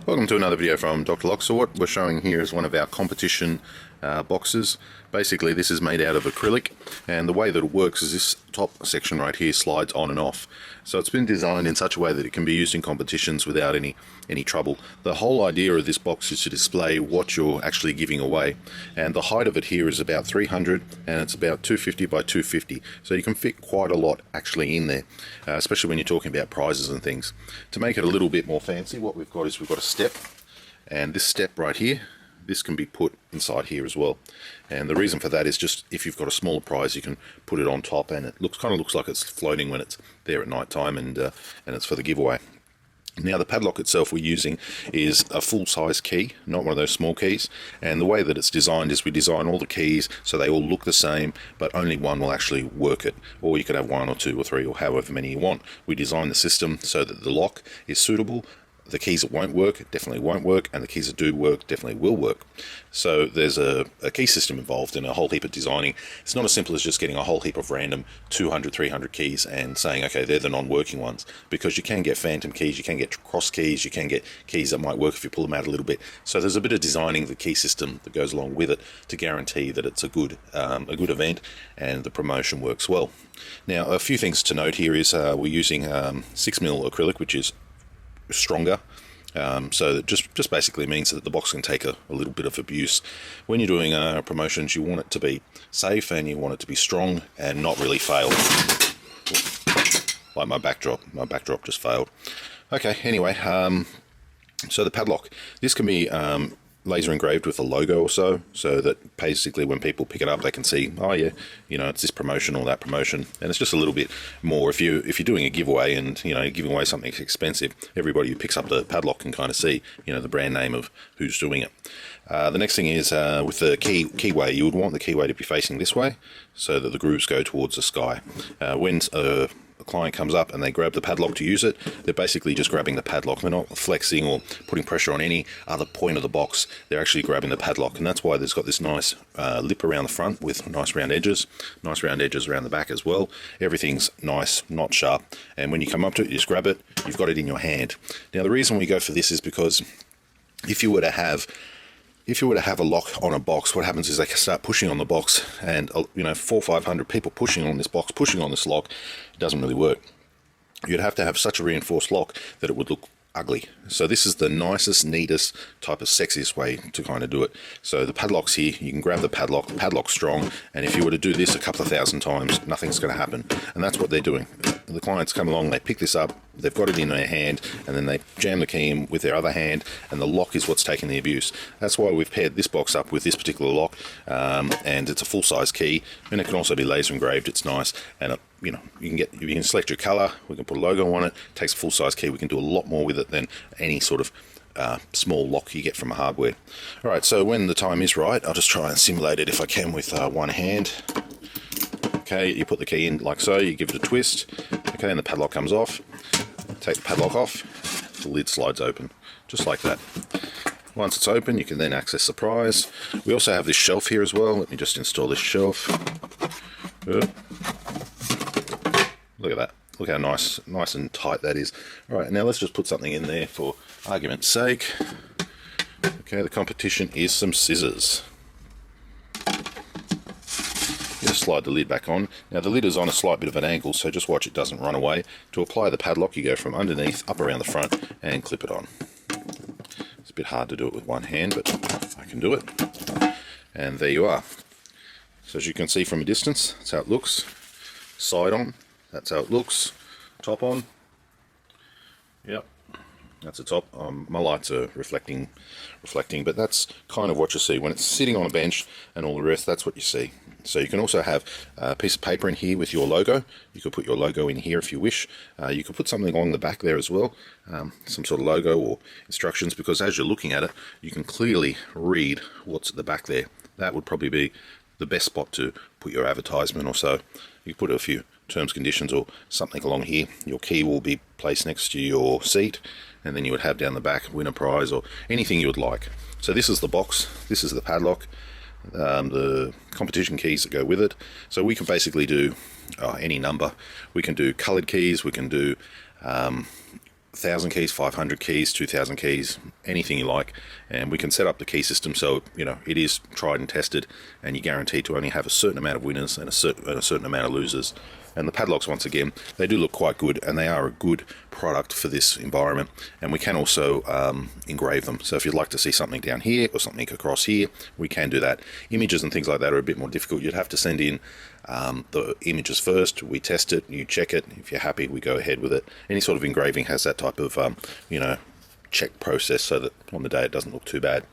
Welcome to another video from Dr. Lock. So what we're showing here is one of our competition boxes. Basically this is made out of acrylic, and the way that it works is this top section right here slides on and off. So it's been designed in such a way that it can be used in competitions without any trouble. The whole idea of this box is to display what you're actually giving away, and the height of it here is about 300 and it's about 250 by 250, so you can fit quite a lot actually in there, especially when you're talking about prizes and things. To make it a little bit more fancy, what we've got is we've got a step, and this step right here, this can be put inside here as well. And the reason for that is just if you've got a smaller prize, you can put it on top, and it kind of looks like it's floating when it's there at night time, and it's for the giveaway. Now the padlock itself we're using is a full-size key, not one of those small keys, and the way that it's designed is we design all the keys so they all look the same, but only one will actually work it, or you could have one or two or three or however many you want. We design the system so that the lock is suitable. The keys that won't work definitely won't work, and the keys that do work definitely will work. So there's a key system involved in a whole heap of designing. It's not as simple as just getting a whole heap of random 200, 300 keys and saying, okay, they're the non-working ones, because you can get phantom keys, you can get cross keys, you can get keys that might work if you pull them out a little bit. So there's a bit of designing the key system that goes along with it to guarantee that it's a good event and the promotion works well. Now, a few things to note here is we're using 6mm acrylic, which is stronger, so that just basically means that the box can take a little bit of abuse. When you're doing promotions, you want it to be safe and you want it to be strong and not really fail. Like my backdrop just failed. Okay, anyway, so the padlock, this can be laser engraved with a logo or so that basically when people pick it up they can see, oh yeah, you know, it's this promotion or that promotion, and it's just a little bit more. If you're doing a giveaway and you know giving away something expensive, everybody who picks up the padlock can kind of see, you know, the brand name of who's doing it. The next thing is with the keyway, you would want the keyway to be facing this way so that the grooves go towards the sky. When a client comes up and they grab the padlock to use it, they're basically just grabbing the padlock. They're not flexing or putting pressure on any other point of the box. They're actually grabbing the padlock, and that's why there's got this nice lip around the front with nice round edges around the back as well. Everything's nice, not sharp, and when you come up to it, you just grab it, you've got it in your hand. Now the reason we go for this is because if you were to have a lock on a box, what happens is they can start pushing on the box, and you know, 400 or 500 people pushing on this box, pushing on this lock, it doesn't really work. You'd have to have such a reinforced lock that it would look ugly. So this is the nicest, neatest type of sexiest way to kind of do it. So the padlock's here, you can grab the padlock's strong, and if you were to do this a couple of thousand times, nothing's going to happen. And that's what they're doing. The clients come along, they pick this up, they've got it in their hand, and then they jam the key in with their other hand, and the lock is what's taking the abuse. That's why we've paired this box up with this particular lock, and it's a full-size key, and it can also be laser engraved. It's nice, and you know, you can select your color, we can put a logo on it. It takes a full-size key. We can do a lot more with it than any sort of small lock you get from a hardware. Alright, so when the time is right, I'll just try and simulate it if I can with one hand. Okay, you put the key in like so, you give it a twist, okay, and the padlock comes off. Take the padlock off, the lid slides open, just like that. Once it's open, you can then access the prize. We also have this shelf here as well. Let me just install this shelf. Good. Look at that. Look how nice and tight that is. Alright, now let's just put something in there for argument's sake. Okay, the competition is some scissors. Just slide the lid back on. Now the lid is on a slight bit of an angle, so just watch it doesn't run away. To apply the padlock, you go from underneath up around the front and clip it on. It's a bit hard to do it with one hand, but I can do it. And there you are. So as you can see from a distance, that's how it looks. Side on, that's how it looks. Top on, yep, that's the top. My lights are reflecting, but that's kind of what you see when it's sitting on a bench and all the rest. That's what you see. So you can also have a piece of paper in here with your logo. You could put your logo in here if you wish. You could put something along the back there as well, some sort of logo or instructions, because as you're looking at it, you can clearly read what's at the back there. That would probably be the best spot to put your advertisement or so. You put a few terms, conditions, or something along here. Your key will be placed next to your seat, and then you would have down the back win a prize or anything you would like. So this is the box, this is the padlock, the competition keys that go with it. So we can basically do any number. We can do coloured keys, we can do 1,000 keys, 500 keys, 2,000 keys, anything you like, and we can set up the key system so it is tried and tested, and you're guaranteed to only have a certain amount of winners and a certain amount of losers. And the padlocks, once again, they do look quite good, and they are a good product for this environment. And we can also engrave them. So if you'd like to see something down here or something across here, we can do that. Images and things like that are a bit more difficult. You'd have to send in the images first. We test it, you check it. If you're happy, we go ahead with it. Any sort of engraving has that type of check process, so that on the day it doesn't look too bad.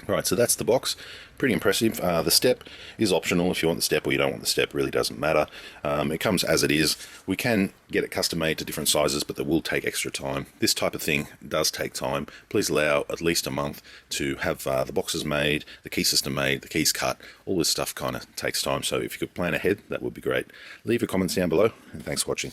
Right, so that's the box. Pretty impressive. The step is optional. If you want the step or you don't want the step, really doesn't matter. It comes as it is. We can get it custom made to different sizes, but that will take extra time. This type of thing does take time. Please allow at least a month to have the boxes made, the key system made, the keys cut. All this stuff kind of takes time, so if you could plan ahead, that would be great. Leave your comments down below, and thanks for watching.